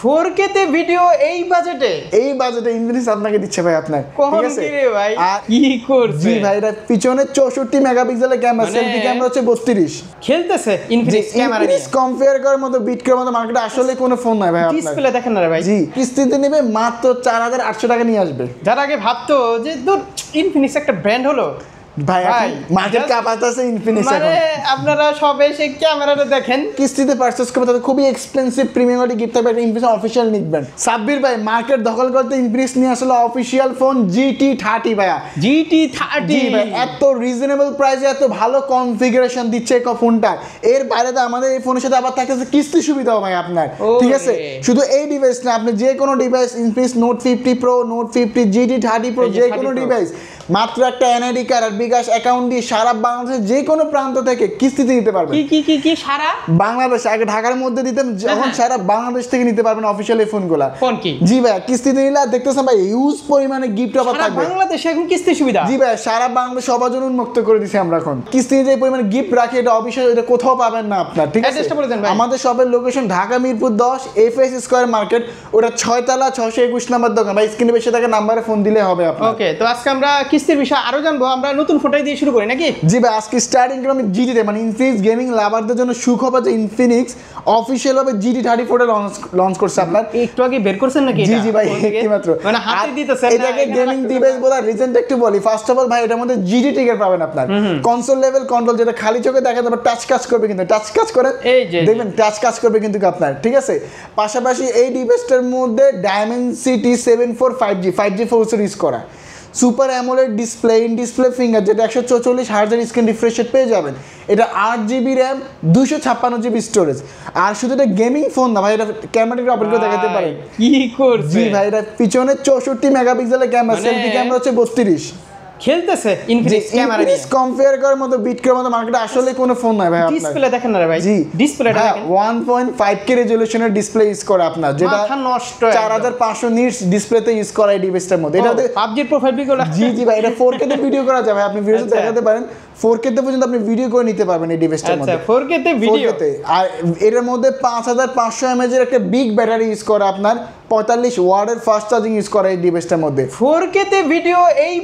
4K তে video এই বাজেটে ইনফিনিক্স আপনাকে দিচ্ছে ভাই আপনার ঠিক আছে ভাই কি করছে জি ভাই এটা পিছনে 64 মেগাপিক্সেলের ক্যামেরা সেলফি ক্যামেরা হচ্ছে 32 খেলতেছে ইনফিনিক্স ক্যামেরা নিয়ে কম্পেয়ার করার মতো বিট করার মতো মার্কেটে আসলে কোনো ফোন নাই ভাই আপনার ডিসপ্লে দেখেন না রে ভাই জি কিস্তিতে নেবে মাত্র 4800 টাকা নিয়ে আসবে যার আগে ভাবতো যে দূর ইনফিনিক্স একটা ব্র্যান্ড হলো ভাই মার্কেট কাঁপাতেছে ইনফিনিক্স মানে আপনারা সবে সেই ক্যামেরাটা দেখেন কিস্তিতে পারচেজ করবে তাদের খুবই এক্সপেন্সিভ প্রিমিয়াম কোয়ালিটি গিফট থাকবে ইনফিনিক্স অফিশিয়াল নিকবেন সাব্বির ভাই মার্কেট দখল করতে ইনফিনিক্স নিয়ে আসলে অফিশিয়াল ফোন GT30 ভাইয়া GT30 ভাই এত রিজনেবল প্রাইসে এত ভালো কনফিগারেশন দিচ্ছে এই ফোনটা এর বাইরে তো আমাদের এই ফোনের সাথে আবার থাকতেছে কিস্তি সুবিধাও ভাই আপনার ঠিক আছে শুধু এই ডিভাইস না আপনি যে কোনো device Infinix note 50 pro note 50 GT30 pro যে কোনো ডিভাইস মাত্র একটা এনআইডি কার্ড আর বিকাশ অ্যাকাউন্ট দিয়ে সারা বাংলাদেশের যে কোনো প্রান্ত থেকে কিস্তিতে নিতে পারবেন কি সারা বাংলাদেশ আগে ঢাকার মধ্যে দিতাম যখন সারা বাংলাদেশ থেকে নিতে পারবেন অফিশিয়াল এই ফোনগুলা ফোন কি জি ভাই কিস্তিতে নিলে দেখতেছেন ভাই হিউজ পরিমাণে গিফট অফার থাকবে বাংলাদেশে এখন কিস্তি সুবিধা জি ভাই সারা বাংলাদেশ সবার জন্য উন্মুক্ত করে দিছি আমরা এখন কিস্তিতে যে পরিমাণে গিফট রাখি এটা অফিশিয়াল এটা কোথাও পাবেন না আপনার ঠিক আছে আমাদের শপের location Dhaka Mirpur 10 FS square market ওটা 6 তলা 621 নম্বর দোকান ভাই স্ক্রিনে বেশি টাকা নাম্বারে ফোন দিলে হবে আপনার ওকে তো আজকে আমরা কিস্তির বিষয় আরো জানবো আমরা নতুন ফোনটাই দিয়ে শুরু করি নাকি জি ভাই আজকে স্টার্টিং করে আমি জিটিতে মানে ইনফিনিক্স গেমিং লাভারদের জন্য সুখবর যে ইনফিনিক্স অফিশিয়াল ভাবে GT34 টা লঞ্চ করছে আপনার একটু আগে বের করছেন নাকি জি জি ভাই একমাত্র মানে হাতে দিতেছেন এটাকে গেমিং ডিভাইস বলা রিজেন্ট একটু বলি ফার্স্ট অফ অল ভাই এটার মধ্যে GT ট্রিগার পাবেন আপনার কনসোল লেভেল কন্ট্রোল যেটা খালি চোখে দেখা যাবে টাচ কাজ করবে কিন্তু টাচ কাজ করে দেখবেন টাচ কাজ করবে কিন্তু আপনার ঠিক আছে পাশাপাশি এই ডিভাইসটার মধ্যে ডায়মেনসিটি 745G 4 সিরিজ করা super AMOLED display in display finger যেটা 144 হার্জের স্ক্রিন রিফ্রেশ রেট পেয়ে যাবেন এটা 8GB র্যাম 256GB স্টোরেজ আর শুধু এটা গেমিং ফোন না ভাই এটা ক্যামেরাটা অপারেট করে দেখাতে পারেন কি করছে জি ভাই এটা পিছনে 64 মেগাপিক্সেলের ক্যামেরা সেলফি ক্যামেরা হচ্ছে 32 খেলতেছে ইনফিনিক্স ক্যামেরা নিয়ে কম্পেয়ার করার মতো বিট করার মতো মার্কেটে আসলে কোনো ফোন নাই ভাই আপনার ডিসপ্লে দেখেন না রে ভাই জি ডিসপ্লেটা দেখেন 1.5K রেজোলিউশনের ডিসপ্লে ইউজ করে আপনার যেটা মাথা নষ্ট 4500 নিটস ডিসপ্লেতে ইউজ করা এই ডিভাইসটার মধ্যে এটাতে PUBG প্রোফাইল পিকগুলো জি জি ভাই এটা 4K তে ভিডিও করা যাবে আপনি ভিডিওতে দেখাতে পারেন 4K তে পর্যন্ত আপনি ভিডিও করে নিতে পারবেন এই ডিভাইসটার মধ্যে আচ্ছা 4K তে ভিডিও আর এর মধ্যে 5500 mAh এর একটা বিগ ব্যাটারি ইউজ করে আপনার 45 ওয়াটের ফাস্ট চার্জিং ইউজ করে এই ডিভাইসটার মধ্যে 4K তে ভিডিও এই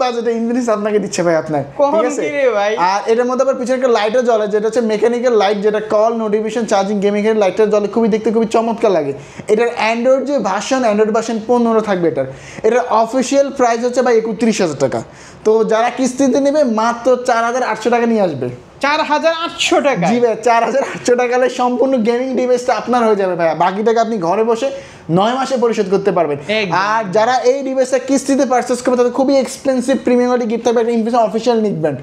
বাজেটে ইনফিনিক্স আপনাকে দিচ্ছে ভাই আপনার ঠিক আছে ভাই আর এর মধ্যে আবার পিছনে একটা লাইটও জ্বলে যেটা হচ্ছে মেকানিক্যাল লাইট যেটা কল নোটিফিকেশন চার্জিং গেমিং এর লাইটটা জ্বলে খুবই দেখতে খুবই চমৎকার লাগে এটার অ্যান্ড্রয়েড যে ভার্সন অ্যান্ড্রয়েড ভার্সন 15 থাকবে এটার অফিসিয়াল প্রাইস হচ্ছে ভাই 31000 টাকা তো যারা কিস্তিতে নেবে মাত্র 4800 টাকা নিয়ে আসবে 4800 টাকা জি ভাই 4800 টাকা হলে সম্পূর্ণ গেমিং ডিভাইসটা আপনার হয়ে যাবে ভাই বাকি টাকা আপনি ঘরে বসে 9 মাসে পরিশোধ করতে পারবেন আর যারা এই ডিভাইসটা কিস্তিতে পারচেজ করবে তাদের খুবই এক্সপেন্সিভ প্রিমিয়াম কোয়ালিটি গিফট থাকবে ইনফিনিক্স অফিশিয়াল নিকবেন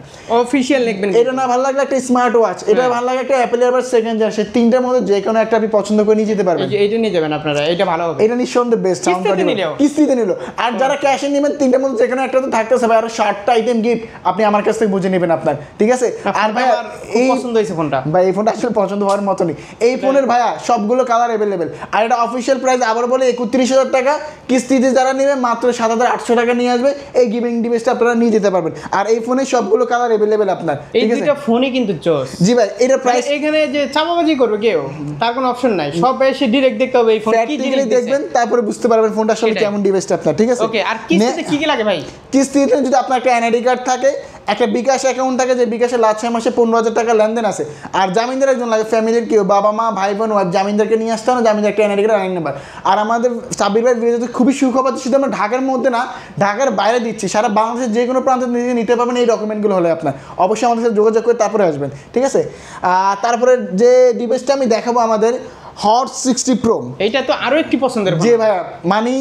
এটা না ভালো লাগলে একটা স্মার্ট ওয়াচ এটা ভালো লাগে একটা অ্যাপল ইয়ারবাড সেকেন্ড জেনারেশন তিনটার মধ্যে যে কোনো একটা আপনি পছন্দ করে নিয়ে যেতে পারবেন এইটা নিয়ে যাবেন আপনারা এটা ভালো হবে এটা নিঃসন্দেহে বেস্ট কিস্তিতে নিলো আর যারা ক্যাশে নেবেন তিনটার মধ্যে যে কোনো একটা তো থাকতেছে ভাই আর 60টা আইটেম গিফট আপনি আমার কাছ থেকে বুঝে নেবেন আপনার ঠিক আছে আর ভাই এই পছন্দ হয়েছে ফোনটা ভাই এই ফোনটা আসলে পছন্দ হওয়ার মতনই এই ফোনের ভাইয়া সবগুলো কালার अवेलेबल আর এটা অফিশিয়াল প্রাইস আবার বলে 31000 টাকা কিস্তিতে যারা নেবে মাত্র 7800 টাকা নিয়ে আসবে এই গেমিং ডিভাইসটা আপনারা নিয়ে যেতে পারবেন আর এই ফোনে সবগুলো কালার अवेलेबल আপনার এই দুটো ফোনই কিন্তু জোস জি ভাই এটা প্রাইস এখানে যে চাপাবাজি করবে কেউ তার কোনো অপশন নাই সব এসে ডাইরেক্ট দেখতে হবে এই ফোন কি জিনিস দেখবেন তারপরে বুঝতে পারবেন ফোনটা আসলে কেমন ডিভাইসটা আপনার ঠিক আছে ওকে আর কিস্তিতে কি কি লাগে ভাই কিস্তিতে যদি আপনার একটা এনআইডি কার্ড থাকে একটা বিকাশ অ্যাকাউন্ট থাকে যে বিকাশে লাস্ট 6 মাসে 15000 টাকা লেনদেন আছে আর জামিনদার একজন লাগে ফ্যামিলির কেউ বাবা মা ভাই বোন ওয়াইফ জামিনদারকে নিয়ে আসতে হবে জামিনদার একটা এনআইডি কার্ড নাম্বার আর আমাদের সাব্বির ভাই ভিডিওতে খুবই সুখবর শুধু আমরা ঢাকার মধ্যে না ঢাকার বাইরে দিচ্ছি সারা বাংলাদেশের যে কোনো প্রান্তে নিতে পারবেন এই ডকুমেন্টগুলো হলে আপনার অবশ্যই আমাদের সাথে যোগাযোগ করে তারপরে আসবেন ঠিক আছে তারপরে যে ডিভাইসটা আমি দেখাবো আমাদের হট 60 প্রো এইটা তো আরো একটি পছন্দের জি ভাইয়া মানে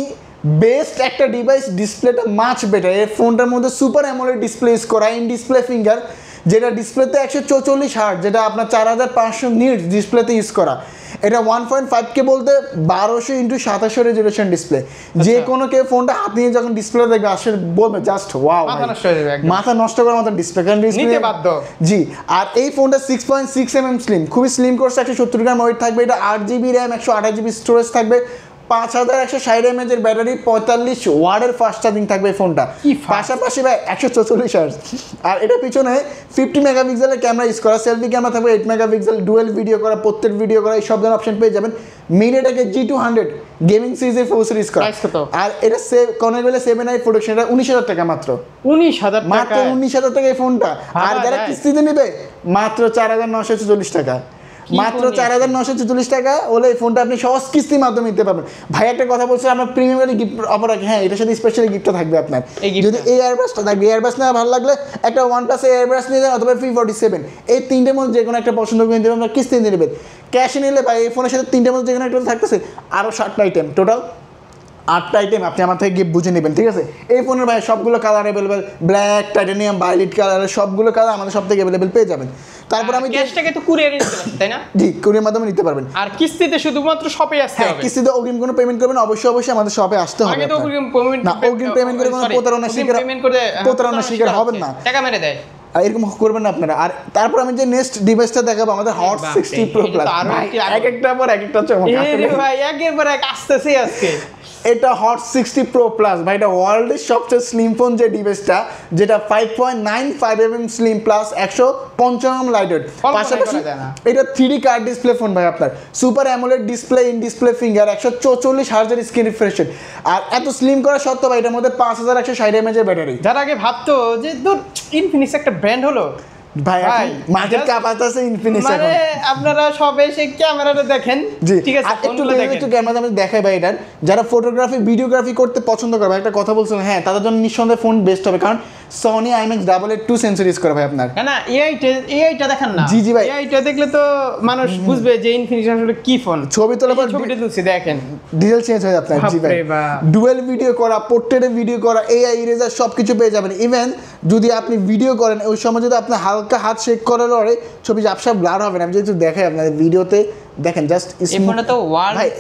বেস্ট একটা ডিভাইস ডিসপ্লেটা মাচ বেটার এই ফোনটার মধ্যে সুপার অ্যামোলেড ডিসপ্লে ইউজ করা ইন ডিসপ্লে ফিঙ্গার যেটা ডিসপ্লেতে 144 হার্জ যেটা আপনার 4500 নিটস ডিসপ্লেতে ইউজ করা এটা 1.5K বলতে 1200x2700 রেজোলিউশন ডিসপ্লে যে কোনো কেউ ফোনটা হাত নিয়ে যখন ডিসপ্লে দেখবে আসলে বলবে জাস্ট ওয়াও মাথা নষ্ট করার মতো ডিসপ্লে কারণ নিতে বাধ্য জি আর এই ফোনটা 6.6mm স্লিম খুবই স্লিম করছে 170 গ্রাম ওয়েট থাকবে এটা 8GB র্যাম 128GB স্টোরেজ থাকবে 5160 এর ব্যাটারি 45 ওয়াটের ফাস্ট চার্জিং থাকবে এই ফোনটা পাশাপাশি ভাই 144 হার্জ আর এটা পিছনে 50 মেগাপিক্সেলের ক্যামেরা ইউজ করা সেলফি ক্যামেরা থাকবে 8 মেগাপিক্সেল ডুয়াল ভিডিও করা প্রত্যেক ভিডিও করা এই সব ধরনের অপশন পেয়ে যাবেন মিডিয়াটেক G200 গেমিং সিরিজের 4 সিরিজ করা। প্রাইস কত? আর এটা কর্নারবেলে 7i প্রোডাকশন, এটা 19,000 টাকা মাত্র। 19,000 টাকা, মাত্র 19,000 টাকা এই ফোনটা। আর যারা কিস্তিতে নেবে মাত্র 4,944 টাকা, মাত্র 4,944 টাকা হলে এই ফোনটা আপনি সহজ কিস্তির মাধ্যমে নিতে পারবেন। ভাই একটা কথা বলছে, আমরা প্রিমিয়াম গিফট অফার রাখি, হ্যাঁ এটার সাথে স্পেশালি গিফটটা থাকবে আপনার। যদি এই এয়ারবাসটা থাকবে, এয়ারবাস না ভালো লাগলে একটা OnePlus এয়ারবাস নিয়ে যান অথবা P47, এই তিনটের মধ্যে যে কোনো একটা পছন্দ করে নিতে পারবেন, কিস্তি নিয়ে নেবেন। ক্যাশে নিলে ভাই এই ফোনের সাথে তিনটের মধ্যে যে কোনো একটা থাকতেছে আরও 7টা আইটেম, টোটাল 8টা আইটেম আপনি আমার থেকে গিফট বুঝে নেবেন, ঠিক আছে। এই ফোনের ভাই সবগুলো colour available, black, titanium, violet colour, সবগুলো কালার আমাদের সব থেকে অ্যাভেলেবেল পেয়ে যাবেন। তারপর আমি ক্যাশটাকে তো কুরিয়ারে নিতে পারবেন, তাই না? জি, কুরিয়ার মাধ্যমে নিতে পারবেন। আর কিস্তিতে শুধুমাত্র শপে আসতে হবে। কিস্তিতে অগ্রিম কোনো পেমেন্ট করবেন, অবশ্যই আমাদের শপে আসতে হবে। আগে তো অগ্রিম পেমেন্ট না, অগ্রিম পেমেন্ট করে কোনো প্রতারণা শিকার হবেন না, টাকা মেরে দেয়, এরকম করবেন না আপনারা। আর তারপর আমি যে নেক্সট ডিভাইসটা দেখাবো আমাদের হট 60 Pro Plus, এক একটা পর এক একটা চমক আছে ভাই, একের পর এক আসতেছে আজকে। এটা হট 60 Pro Plus ভাই, এটা ওয়ার্ল্ডের সবচেয়ে স্লিম ফোন যে ডিভাইসটা, যেটা 5.95mm স্লিম প্লাস 155 লাইটেড, পাশাপাশি এটা 3D কার্ড ডিসপ্লে ফোন ভাই আপনার, super AMOLED display, in display finger, 144 হার্জের স্ক্রিন রিফ্রেশ রেট। আর এত স্লিম করা সত্ত্বেও ভাই এটার মধ্যে 5160 mAh এর ব্যাটারি। যারা আগে ভাবতো যে দূর ইনফিনিক্স একটা ব্র্যান্ড হলো, ভাই মার্কেট ক্যাপাসিটি ইনফিনিক্স, মানে আপনারা সবে সেই ক্যামেরাটা দেখেন, ঠিক আছে, একটু ক্যামেরা আমি দেখাই ভাই। এটার যারা ফটোগ্রাফি ভিডিওগ্রাফি করতে পছন্দ করে ভাই, একটা কথা বলছিলেন, হ্যাঁ তাদের জন্য নিঃসন্দেহে ফোন বেস্ট হবে, কারণ Sony IMX882 সেন্সর ইউজ করে ভাই আপনার। না এআইটা দেখেন না, জি ভাই, এআইটা দেখলে তো মানুষ বুঝবে যে ইনফিনিক্স আসলে কি ফোন। ছবি তোলার পর ছবিটা তুলছি দেখেন, ডিটেইল চেঞ্জ হয়ে যাচ্ছে। জি ভাই, ডুয়াল ভিডিও করা, পোর্ট্রেটে ভিডিও করা, এআই ইরেজার সবকিছু পেয়ে যাবেন। ইভেন যদি আপনি ভিডিও করেন ওই সময় যদি আপনি হালকা হাত শেক করে লড়ে, ছবি ঝাপসা ব্লার হবে না। আমি যদি দেখাই আপনাদের ভিডিওতে দেখেন, জাস্ট স্মুথ তো ওয়ার্ল্ড ভাই।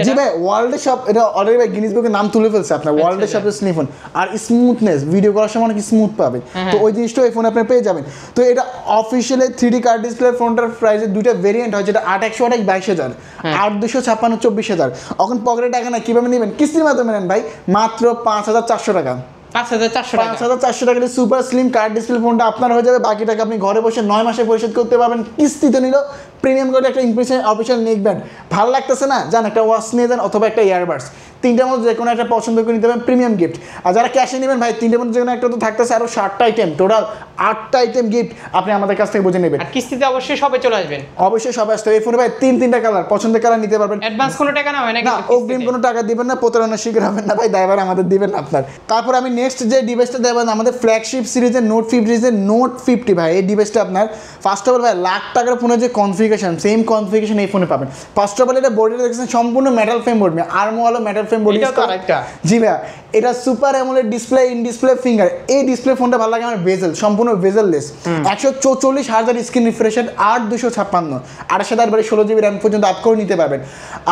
জি ভাই, ওয়ার্ল্ডের সব, এটা অলরেডি ভাই গিনিস বুকে নাম তুলে ফেলছে আপনার, ওয়ার্ল্ডের সবচেয়ে স্লিম ফোন। আর স্মুথনেস ভিডিও করার সময় অনেক স্মুথ পাবেন, তো ওই জিনিসটা এই ফোনে আপনি পেয়ে যাবেন। তো এটা অফিসিয়ালি 3D কার্ড ডিসপ্লে ফোনটার প্রাইসে দুইটা ভেরিয়েন্ট হয়, যেটা 8128 22,000, 8256 24,000। এখন পকেটে টাকা না, কিভাবে নেবেন? কিস্তির মাধ্যমে নেন ভাই, মাত্র 5,400 টাকা। 5,400 টাকা সুপার স্লিম কার্ড ডিসপ্লে ফোনটা আপনার হয়ে যাবে। বাকি টাকা আপনি ঘরে বসে 9 মাসে পরিশোধ করতে পারবেন। কিস্তিতে নিল প্রিমিয়াম করে একটা ইনফিনিক্স অফিসিয়াল নেক ব্যান্ড, ভালো লাগতেছে না, যান একটা ওয়াচ নিয়ে যান অথবা একটা ইয়ারবাডস, তিনটার মধ্যে যে কোনো একটা পছন্দ করে নিতে পারবেন, প্রিমিয়াম গিফট। আর যারা ক্যাশে নেবেন ভাই, তিনটার মধ্যে যে কোনো একটা তো থাকতেছে আরও 7টা আইটেম, টোটাল 8টা আইটেম গিফট আপনি আমাদের কাছ থেকে বুঝে নেবেন। আর কিস্তিতে অবশ্যই সবে চলে আসবেন, অবশ্যই সবাই আসতে হবে। এই ফোনে ভাই 3টা কালার, পছন্দের কালার নিতে পারবেন। অ্যাডভান্স কোনো টাকা না হয় না, অগ্রিম কোনো টাকা দিবেন না, প্রতারণা শিকার হবেন না ভাই, ড্রাইভার আমাদের দিবেন না আপনার। তারপর আমি নেক্সট যে ডিভাইসটা দেবেন আমাদের ফ্ল্যাগশিপ সিরিজের নোট 50 ভাই। এই ডিভাইসটা আপনার ফার্স্ট অফ অল ভাই লাখ টাকার ফোনের যে কনফিগারেশন, সেম কনফিগারেশন এই ফোনে পাবেন। ফার্স্ট অফ অল এটা বডিটা দেখছেন সম্পূর্ণ মেটাল ফ্রেম বডি, আর্মওয়ালা মেটাল ফ্রেম বডি। জি ভাইয়া, এটা super AMOLED display, in display finger. এই ডিসপ্লে ফোনটা ভালো লাগে আমার, বেজেল, সম্পূর্ণ বেজেললেস, 144 হার্জের screen refresh rate, 8256, 8/16 GB RAM পর্যন্ত আপ করে নিতে পারবেন।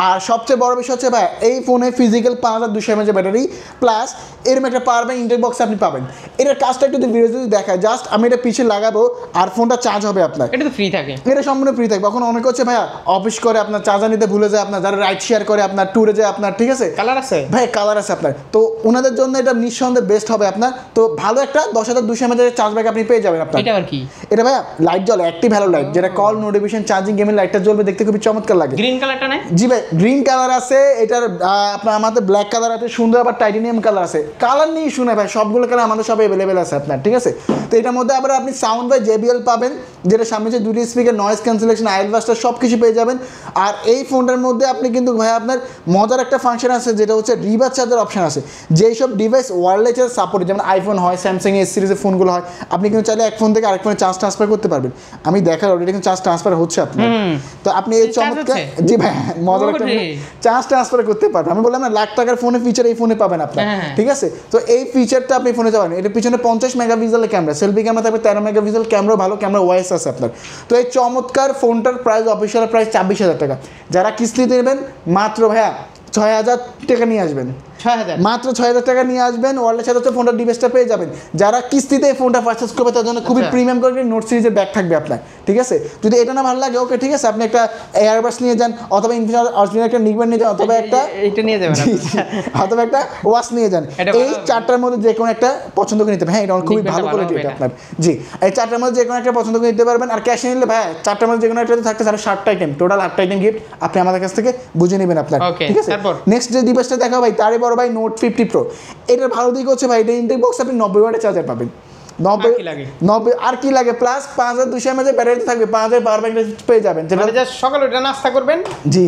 আর সবচেয়ে বড় বিষয় হচ্ছে ভাই, এই ফোনে ফিজিক্যাল 5200 mAh ব্যাটারি প্লাস এরকম একটা পাওয়ার ব্যাংক ইন্টার বক্স আপনি পাবেন। এটার কাজটা একটু ভিডিও যদি দেখায়, জাস্ট আমি এটা পিছিয়ে লাগাবো আর ফোনটা চার্জ হবে আপনার। এটা তো ফ্রি থাকে, এটা সম্পূর্ণ ফ্রি থাকবে। এখন অনেক হচ্ছে ভাইয়া অফিস করে আপনার চার্জার নিতে ভুলে যায়, আপনার যারা রাইড শেয়ার করে, আপনার ট্যুরে যায় আপনার, ঠিক আছে, কালার আছে ভাই, কালার আছে আপনার, তো ওনাদের জন্য এটা নিঃসন্দেহে বেস্ট হবে আপনার। তো ভালো একটা 10,200 mAh চার্জ ব্যাক আপনি পেয়ে যাবেন আপনার। এটা আর কি, এটা ভাইয়া লাইট জ্বলে, অ্যাক্টিভ হ্যালো লাইট, যেটা কল, নোটিফিকেশন, চার্জিং, গেমিং লাইটটা জ্বলবে, দেখতে খুবই চমৎকার লাগে। গ্রিন কালারটা নাই? জি ভাই, গ্রিন কালার আছে, এটার আপনার আমাদের ব্ল্যাক কালার আছে, সুন্দর আবার টাইটানিয়াম কালার আছে। কালার নিয়ে শুনে ভাই, সবগুলো কালার আমাদের সব অ্যাভেলেবেল আছে আপনার, ঠিক আছে। তো এটার মধ্যে আবার আপনি সাউন্ড বাই JBL পাবেন, যেটা সামনে যে দুটি স্পিকার, নয়েজ ক্যান্সেলেশন, আইএল বাস্টার সব কিছু পেয়ে যাবেন। আর এই ফোনটার মধ্যে আপনি কিন্তু ভাই আপনার মজার একটা ফাংশন আছে, যেটা হচ্ছে রিভার্স চার্জার অপশন আছে। যেই সব ডিভাইস ওয়ারলেস চার্জ সাপোর্ট, যেমন আইফোন হয়, স্যামসাং এস সিরিজের ফোনগুলো হয়, আপনি কিন্তু চাইলে এক ফোন থেকে আরেক ফোনে চার্জ ট্রান্সফার করতে পারবেন। আমি দেখার অলরেডি কিন্তু চার্জ ট্রান্সফার হচ্ছে আপনার। তো আপনি এই চমৎকার, জি ভাই, মজার একটা চার্জ ট্রান্সফার করতে পারবেন। আমি বললাম না, লাখ টাকার ফোনে ফিচার এই ফোনে পাবেন আপনার, ঠিক আছে। তো এই ফিচারটা আপনি ফোনে যাবেন। এটার পিছনে 50 মেগাপিক্সেলের ক্যামেরা, সেলফি ক্যামেরা থাকবে, 13 মেগাপিক্সেল ক্যামেরা, ভালো ক্যামেরা ওয়াইস আছে আপনার। তো এই চমৎকার ফোনটার প্রাইস, অফিসিয়াল প্রাইস 24,000 টাকা। যারা কিস্তিতে নেবেন মাত্র ভাইয়া 6,000 টাকা নিয়ে আসবেন, 6000 মাত্র 6000 টাকা নিয়ে আসবেন, ওয়ালের সাথে হচ্ছে ফোনটা ডিভাইসটা পেয়ে যাবেন। যারা কিস্তিতে এই ফোনটা পারচেজ করবে তার জন্য খুবই প্রিমিয়াম কোয়ালিটির নোট সিরিজের ব্যাগ থাকবে আপনার, ঠিক আছে? যদি এটা না ভালো লাগে ওকে ঠিক আছে, আপনি একটা এয়ারবাস নিয়ে যান অথবা ইনফিনিক্স অরিজিনাল একটা নিকবেন নিয়ে যান অথবা একটা এইটা নিয়ে যাবেন অথবা একটা ওয়াচ নিয়ে যান। এই চারটার মধ্যে যে কোনো একটা পছন্দ করে নিতে পারবেন। হ্যাঁ, এটা খুবই ভালো কোয়ালিটি এটা আপনার। জি, এই চারটার মধ্যে যে কোনো একটা পছন্দ করে নিতে পারবেন। আর ক্যাশে নিলে ভাই চারটার মধ্যে যে কোনো একটা থাকতে তাহলে 60টা আইটেম, টোটাল 8টা আইটেম গিফট আপনি আমাদের কাছ থেকে বুঝে নেবেন আপনার, ঠিক আছে? নেক্সট যে ডিভাইসটা দেখাও ভাই, তারই বড় ভাই নোট 50 প্রো। এটার ভালো দিক হচ্ছে ভাই এটা ইনটেক বক্স আপনি 90 ওয়াটের চার্জার পাবেন। 90 আর কি লাগে, প্লাস 5200 mAh ব্যাটারি থাকবে, 5000 পাওয়ার ব্যাংক পেয়ে যাবেন, যেটা মানে জাস্ট সকালে উঠে নাস্তা করবেন। জি,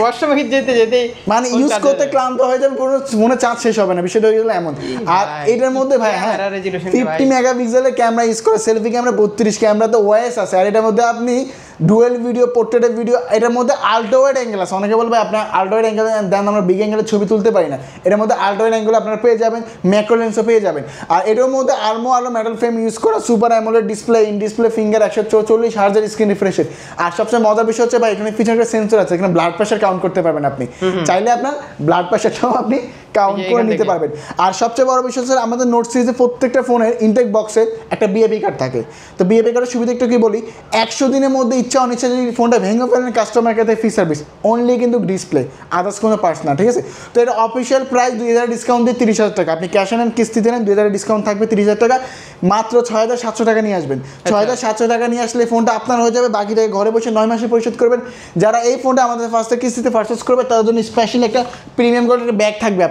ওয়াশরুমে যেতে যেতে মানে ইউজ করতে ক্লান্ত হয়ে যাবে, পুরো মনে চার্জ শেষ হবে না, বিষয়টা হয়ে গেল এমন। আর এটার মধ্যে ভাই হ্যাঁ 50 মেগাপিক্সেলের ক্যামেরা ইউজ করে, সেলফি ক্যামেরা 32 ক্যামেরা তো ওএস আছে। আর এটার মধ্যে আপনি ডুয়েল ভিডিও, পোর্ট্রেটের ভিডিও, এটার মধ্যে আল্ট্রা ওয়াইড অ্যাঙ্গেল আছে। অনেকে বলবে আপনার আল্ট্রা ওয়াইড অ্যাঙ্গেল দেন, আমরা বিগ অ্যাঙ্গেলের ছবি তুলতে পারি না। এটার মধ্যে আল্ট্রা ওয়াইড অ্যাঙ্গেল আপনারা পেয়ে যাবেন, ম্যাক্রো লেন্সও পেয়ে যাবেন। আর এটার মধ্যে আলো মেটাল ফ্রেম ইউজ করা, super AMOLED display, in display finger, 144 হার্জের স্ক্রিন রিফ্রেশের। আর সবচেয়ে মজার বিষয় হচ্ছে ভাই এখানে ফিচার সেন্সর আছে, এখানে ব্লাড প্রেশার কাউন্ট করতে পারবেন আপনি, চাইলে আপনার ব্লাড প্রেশারটাও আপনি কাউন্ট করে নিতে পারবেন। আর সবচেয়ে বড় বিষয় হচ্ছে আমাদের নোট সিরিজের প্রত্যেকটা ফোনের ইনটেক বক্সে একটা বিএপি কার্ড থাকে। তো বিএপি কার্ডের সুবিধা একটু কি বলি, 100 দিনের মধ্যে ইচ্ছা অনিচ্ছা যদি ফোনটা ভেঙে ফেলেন কাস্টমার কাছে ফ্রি সার্ভিস, অনলি কিন্তু ডিসপ্লে, আদার্স কোনো পার্টস না, ঠিক আছে? তো এটা অফিসিয়াল প্রাইস 2000 ডিসকাউন্ট দিয়ে 30,000 টাকা, আপনি ক্যাশ অন কিস্তিতে নেন 2000 ডিসকাউন্ট থাকবে 30,000 টাকা, মাত্র 6,700 টাকা নিয়ে আসবেন। 6,700 টাকা নিয়ে আসলে ফোনটা আপনার হয়ে যাবে, বাকি টাকা ঘরে বসে 9 মাসে পরিশোধ করবেন। যারা এই ফোনটা আমাদের ফার্স্টে কিস্তিতে পারচেজ করবে তাদের জন্য স্পেশাল একটা প্রিমিয়াম কোয়ালিটির ব্যাগ থাকবে,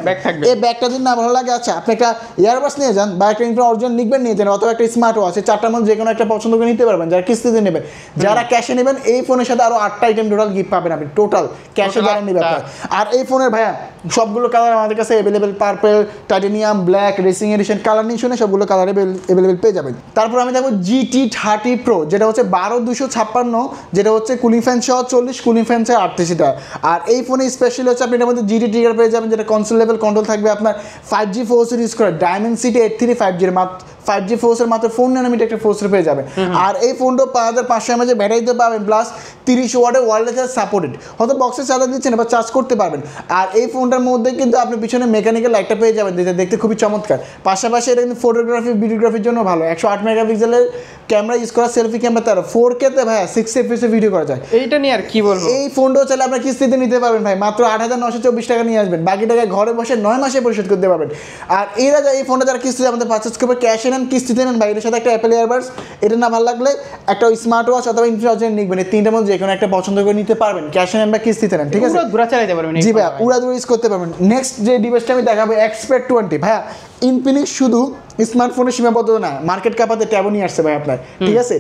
এই ব্যাগটা যদি না ভালো লাগে আচ্ছা আপনি একটা ইয়ারবাস নিয়ে যান বা একটা অরিজিনাল নিকবেন নিয়ে যান অথবা একটা স্মার্ট ওয়াচ, চারটার মধ্যে যে কোনো একটা পছন্দ করে নিতে পারবেন যারা কিস্তিতে নেবেন। যারা ক্যাশে নেবেন এই ফোনের সাথে আরো 8টা আইটেম টোটাল গিফট পাবেন আপনি, টোটাল ক্যাশে যারা নেবেন। আর এই ফোনের ভাইয়া সবগুলো কালার আমাদের কাছে available, purple, titanium, black, racing addition, colour নিয়ে শুনে সবগুলো কালার অ্যাভেলেবেল পেয়ে যাবেন। তারপর আমি দেখবো GT30 Pro, যেটা হচ্ছে 12256, যেটা হচ্ছে কুলিং ফ্যান সহ 40, কুলিং ফ্যান সহ 38টা। আর এই ফোনে স্পেশালি হচ্ছে আপনি এটার মধ্যে GT ট্রিগার পেয়ে যাবেন, যেটা কনসোল লেভেল কন্ট্রোল থাকবে আপনার, 5G ফোর্সের ইউজ করে ডায়মেনসিটি 835 5G মাত্র 5G ফোর্সের মাত্র 4 ন্যানোমিটার একটা ফোর্সের পেয়ে যাবে। আর এই ফোনটা 5500 mAh ব্যাটারিতে পাবেন, প্লাস 30 ওয়াটের ওয়ারলেস চার্জ সাপোর্টেড, হয়তো বক্সে চার্জার দিচ্ছেন এবার চার্জ করতে পারবেন। আর এই ফোনটার মধ্যে কিন্তু আপনি পিছনে মেকানিক্যাল লাইটটা পেয়ে যাবেন, যেটা দেখতে খুবই চমৎকার। পাশাপাশি এটা কিন্তু ফটোগ্রাফি ভিডিওগ্রাফির জন্য ভালো, 108 মেগাপিক্সেলের ক্যামেরা ইউজ করা, সেলফি ক্যামেরা, তার 4K তে ভাইয়া 6 FPS ভিডিও করা যায়। এইটা নিয়ে আর কি বলবো, এই ফোনটাও চাইলে আপনার কিস্তিতে নিতে পারবেন ভাই, মাত্র 8,924 টাকা নিয়ে আসবেন, বাকি টাকা ঘরে বসে 9 মাসে পরিশোধ করতে পারবেন। আর এরা এই ফোনটা যারা কিস্তিতে আমাদের পারচেজ করবে, ক্যাশে নেন কিস্তিতে নেন ভাই, এর সাথে একটা অ্যাপেল ইয়ারবাডস, এটা না ভালো লাগলে একটা স্মার্ট ওয়াচ অথবা ইনফিনিক্স নিকবেন, এই তিনটার মধ্যে যে কোনো একটা পছন্দ করে নিতে পারবেন, ক্যাশে নেন বা কিস্তিতে নেন, ঠিক আছে? পুরো চালাতে পারবেন। জি ভাই, উড়াদুড়ি ইউজ করতে পারবেন। নেক্সট যে ডিভাইসটা আমি দেখাবো Xpad 20 ভাইয়া, ইনফিনিক্স শুধু স্মার্টফোনের সীমাবদ্ধ না, মার্কেট কাপাতে ট্যাবও নিয়ে আসছে ভাই আপনার, ঠিক আছে?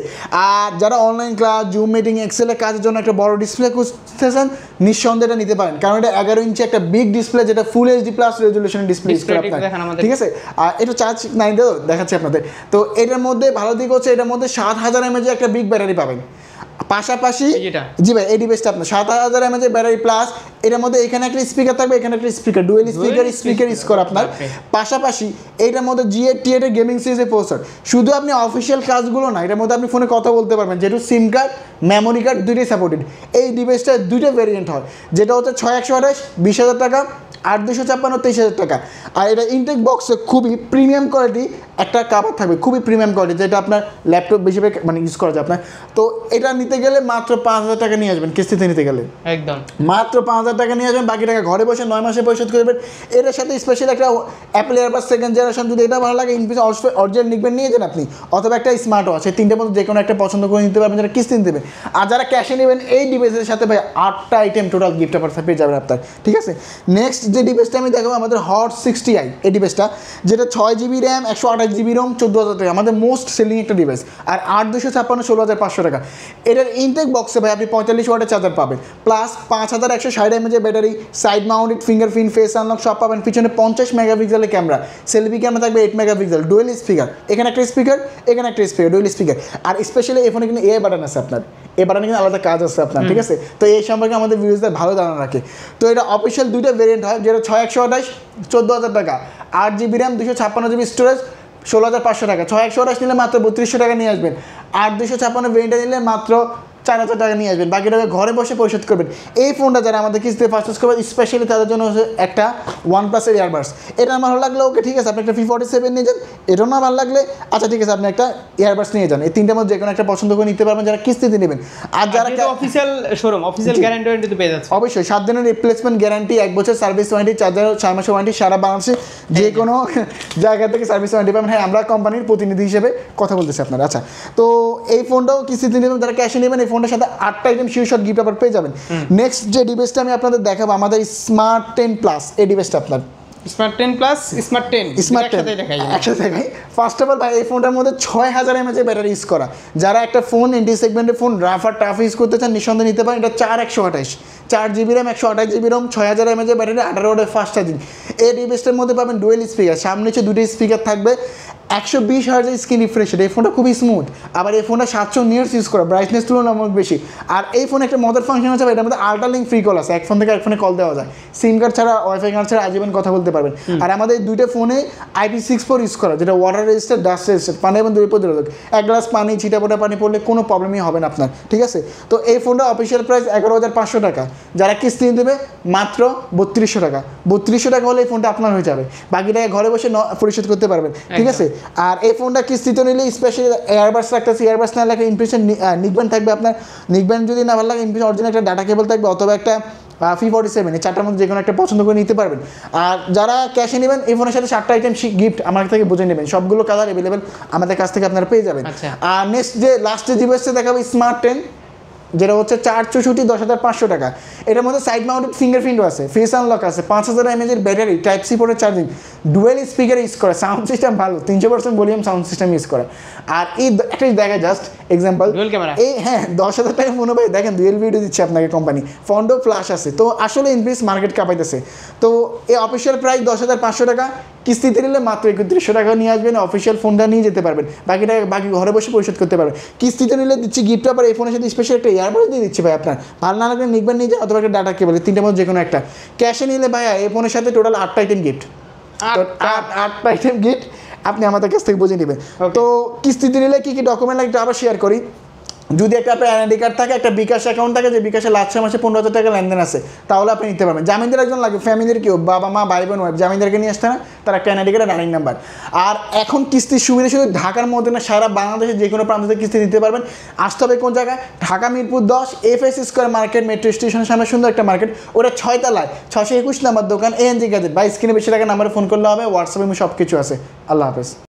আর যারা অনলাইন ক্লাস, জুম মিটিং, এক্সেলের কাজের জন্য একটা বড় ডিসপ্লে খুঁজতেছেন, নিঃসন্দেহে এটা নিতে পারেন, কারণ এটা 11 ইঞ্চি একটা বিগ ডিসপ্লে, যেটা ফুল HD plus resolution display use করে আপনার, ঠিক আছে? আর এটা চার্জ নাই দেও দেখাচ্ছি আপনাদের। তো এটার মধ্যে ভালো দিক হচ্ছে এটার মধ্যে 7000 mAh একটা বিগ ব্যাটারি পাবেন। পাশাপাশি জি ভাই এই ডিভাইসটা আপনার 7000 mAh ব্যাটারি, প্লাস এটার মধ্যে এখানে একটা স্পিকার থাকবে, এখানে একটা স্পিকার, ডুয়েল স্পিকার ইউজ করে আপনার। পাশাপাশি এইটার মধ্যে G8 এর গেমিং সিরিজের প্রসেসর, শুধু আপনি অফিসিয়াল কাজগুলো না, এটার মধ্যে আপনি ফোনে কথা বলতে পারবেন, যেহেতু সিম কার্ড, মেমোরি কার্ড দুইটাই সাপোর্টেড। এই ডিভাইসটা দুইটা ভেরিয়েন্ট হয়, যেটা হচ্ছে 6128 20,000 টাকা, 8256 23,000 টাকা। আর এটা ইনটেক বক্সে খুবই প্রিমিয়াম কোয়ালিটি একটা কাভার থাকবে, খুবই প্রিমিয়াম কোয়ালিটি, যেটা আপনার ল্যাপটপ বেশিরভাগ মানে ইউজ করা যায় আপনার। তো এটা নিতে গেলে মাত্র 5,000 টাকা নিয়ে আসবেন, কিস্তিতে নিতে গেলে একদম মাত্র 5,000 টাকা নিয়ে আসবেন, বাকি টাকা ঘরে বসে 9 মাসে পরিশোধ করবেন। এর সাথে স্পেশাল একটা অ্যাপেল এয়ারবাডস সেকেন্ড জেনারেশন, যদি এটা ভালো লাগে ইনফিনিক্স অরিজিনাল নিকবেন নিয়ে যান আপনি, অথবা একটা স্মার্ট ওয়াচ, এই তিনটের মধ্যে যে কোনো একটা পছন্দ করে নিতে পারবেন যারা কিস্তি দেবেন। আর যারা ক্যাশে নেবেন এই ডিভাইসের সাথে ভাই 8টা আইটেম টোটাল গিফট অফার পেয়ে যাবেন আপনার, ঠিক আছে? নেক্সট যে ডিভাইসটা আমি দেখাবো আমাদের হট 60i, এই ডিভাইসটা যেটা 6GB র্যাম, 128GB রোম, 14,000 টাকা, আমাদের মোস্ট সেলিং একটা ডিভাইস। আর 8256 16,500 টাকা। এটার ইনটেক বক্সে ভাই আপনি 45 ওয়াটের চার্জার পাবেন, plus 5160 mAh battery, side mounted fingerprint, face unlock সব পাবেন, পিছনে 50 মেগাপিক্সেলের ক্যামেরা, সেলফি ক্যামেরা থাকবে 8 মেগাপিক্সেল, ডুয়েল স্পিকার, এখানে একটা স্পিকার, এখানে একটা স্পিকার, ডুয়েল স্পিকার। আর স্পেশালি এই ফোনে কিন্তু এআই বাটন আছে আপনার, এই বাটনে কিন্তু আলাদা কাজ আছে আপনার, ঠিক আছে? তো এই সম্পর্কে আমাদের ভিউজদের ভালো ধারণা রাখে। তো এটা অফিসিয়াল দুইটা ভেরিয়েন্ট হয়, যেটা 6128 14,000 টাকা, 8GB র্যাম, 256GB স্টোরেজ, 16,500 টাকা। 6128 নিলে মাত্র 3200 টাকা নিয়ে আসবেন। 8256 ভেরিয়েন্টটা নিলে মাত্র 4,000 টাকা নিয়ে আসবেন, বাকি টাকা ঘরে বসে পরিশোধ করবেন। এই ফোনটা যারা আমাদের কিস্তিতে পারচেস করবেন স্পেশালি তাদের জন্য হচ্ছে একটা OnePlus-এর ইয়ারবাডস। এটা আমার ভালো লাগলে ওকে ঠিক আছে আপনি একটা P47 নিয়ে যান, এটাও না ভালো লাগলে আচ্ছা ঠিক আছে আপনি একটা ইয়ারবাডস নিয়ে যান। এই তিনটার মধ্যে যে কোনো একটা পছন্দ করে নিতে পারবেন যারা কিস্তিতে নেবেন। আর যারা official showroom official guarantee warranty তো পেয়ে যাচ্ছে অবশ্যই 7 দিনের রিপ্লেসমেন্ট গ্যারান্টি, 1 বছর সার্ভিস ওয়ারেন্টি, 4 মাসের ওয়ারেন্টি, সারা বাংলাদেশে যে কোনো জায়গা থেকে সার্ভিস ওয়ারেন্টি পাবেন। হ্যাঁ আমরা কোম্পানির প্রতিনিধি হিসেবে কথা বলতেছি আপনারা। আচ্ছা তো এই ফোনটাও কিস্তিতে নেবেন যারা ক্যাশে নেবেন, এই ফোনটার সাথে 8টা আইটেম শিওর গিফট আবার পেয়ে যাবেন। নেক্সট যে ডিভাইসটা আমি আপনাদের দেখাবো আমাদের স্মার্ট 10 প্লাস, এই ডিভাইসটা আপনার স্মার্ট 10 প্লাস স্মার্ট 10 একসাথে দেখাই। ফার্স্ট অফ অল ভাই এই ফোনটার মধ্যে 6000 mAh ব্যাটারি ইউজ করা। যারা একটা ফোন এন্টি সেগমেন্টের ফোন রাফ আর টাফ ইউজ করতে চান নিঃসন্দেহে নিতে পারেন। এটা 4 GB RAM 128 GB ROM 6000 mAh battery 18 ওয়াটের ফাস্ট চার্জিং। এই ডিভাইসটার মধ্যে পাবেন ডুয়েল স্পিকার, সামনে হচ্ছে দুটো স্পিকার থাকবে, 120 হার্জের স্ক্রিন রিফ্রেশ রেট। এই ফোনটা খুবই স্মুথ, আবার এই ফোনটা 700 নিটস ইউজ করা, ব্রাইটনেস তুলনামূলক বেশি। আর এই ফোনে একটা মজার ফাংশন আছে, এটার মধ্যে আল্ট্রা লিঙ্ক ফ্রি কল আছে, এক ফোন থেকে এক ফোনে কল দেওয়া যায়, সিম কার্ড ছাড়া ওয়াইফাই কার্ড ছাড়া আজীবন কথা বলতে পারবেন। আর আমাদের এই দুইটা ফোনে IP64 ইউজ করা, যেটা ওয়াটার রেজিস্টার, ডাস্ট রেজিস্টার, পানি এবং দুই প্রতিরোধক। এক গ্লাস পানি ছিটাপোটা পানি পড়লে কোনো প্রবলেমই হবে না আপনার, ঠিক আছে। তো এই ফোনটা অফিসিয়াল প্রাইস 11,500 টাকা, যারা কিস্তি দেবে মাত্র 3200 টাকা। 3200 টাকা হলে এই ফোনটা আপনার হয়ে যাবে, বাকি টাকা ঘরে বসে পরিশোধ করতে পারবেন, ঠিক আছে। আর এই ফোনটা কিস্তিতে নিলে স্পেশালি এয়ারবাডস রাখতেছি, এয়ারবাডস না লাগে ইমপ্রেশন নিকব্যান্ড থাকবে আপনার, নিকব্যান্ড যদি না ভালো লাগে ইমপ্রেশন অরিজিনাল একটা ডাটা কেবল থাকবে অথবা একটা P47, এই 4টার মধ্যে যে কোনো একটা পছন্দ করে নিতে পারবেন। আর যারা ক্যাশে নেবেন এই ফোনের সাথে 7টা আইটেম গিফট আমার থেকে বুঝে নেবেন, সবগুলো কালার অ্যাভেলেবেল আমাদের কাছ থেকে আপনারা পেয়ে যাবেন। আর নেক্সট যে লাস্ট যে ডিভাইসটা দেখাবো স্মার্ট 10, যেটা হচ্ছে 464 10,500 টাকা। এটার মধ্যে সাইড মাউন্টেড ফিঙ্গারপ্রিন্টও আছে, ফেস আনলক আছে, 5000 mAh ব্যাটারি, টাইপ সি পোর্টের চার্জিং, ডুয়েল স্পিকার ইউজ করে, সাউন্ড সিস্টেম ভালো, 300% ভলিউম সাউন্ড সিস্টেম ইউজ করে। আর এই একটা দেখা জাস্ট এক্সাম্পল, এই হ্যাঁ 10,000 টাকা মনে ভাই দেখেন ডুয়েল ভিডিও দিচ্ছে আপনাকে কোম্পানি, ফন্ডও ফ্ল্যাশ আছে, তো আসলে ইনপিস মার্কেট কাঁপাইতেছে। তো এই অফিসিয়াল প্রাইস 10,500 টাকা, কিস্তিতে নিলে মাত্র 3100 টাকা নিয়ে আসবেন, অফিসিয়াল ফোনটা নিয়ে যেতে পারবেন, বাকি ঘরে বসে পরিশোধ করতে পারবেন। কিস্তিতে নিলে দিচ্ছি গিফট, আবার এই ফোনের সাথে স্পেশাল একটা ইয়ারবাডস দিয়ে দিচ্ছি ভাই আপনার, ভালো না লাগলে নিকবেন নিয়ে যান অথবা একটা ডাটা কেবল, তিনটের মধ্যে যে কোনো একটা। ক্যাশে নিলে ভাইয়া এই ফোনের সাথে টোটাল 8টা আইটেম গিফট, 8টা আইটেম গিফট আপনি আমাদের কাছ থেকে বুঝে নেবেন। তো কিস্তিতে নিলে কী কী ডকুমেন্ট লাগবে আবার শেয়ার করি। যদি একটা আপনার এনআইডি কার্ড থাকে, একটা বিকাশ অ্যাকাউন্ট থাকে, যে বিকাশে লাস্ট মাসে 15,000 টাকা লেনদেন আছে, তাহলে আপনি নিতে পারবেন। জামিনদার একজন লাগবে, ফ্যামিলির কেউ, বাবা মা ভাই বোন ওয়াইফ, জামিনদারকে নিয়ে আসতে না, তার একটা এনআইডি কার্ড, রানিং নাম্বার। আর এখন কিস্তির সুবিধা শুধু ঢাকার মধ্যে না, সারা বাংলাদেশে যে কোনো প্রান্ত থেকে কিস্তি দিতে পারবেন। আসতে হবে কোন জায়গায়? Dhaka Mirpur 10 FS square market, metro স্টেশনের সামনে সুন্দর একটা মার্কেট, ওটা 6 তলায় 621 নাম্বার দোকান ANG গ্যাজেট। বা স্ক্রিনে বেশি টাকা নাম্বারে ফোন করলে হবে, হোয়াটসঅ্যাপে সব কিছু আছে। আল্লাহ হাফেজ।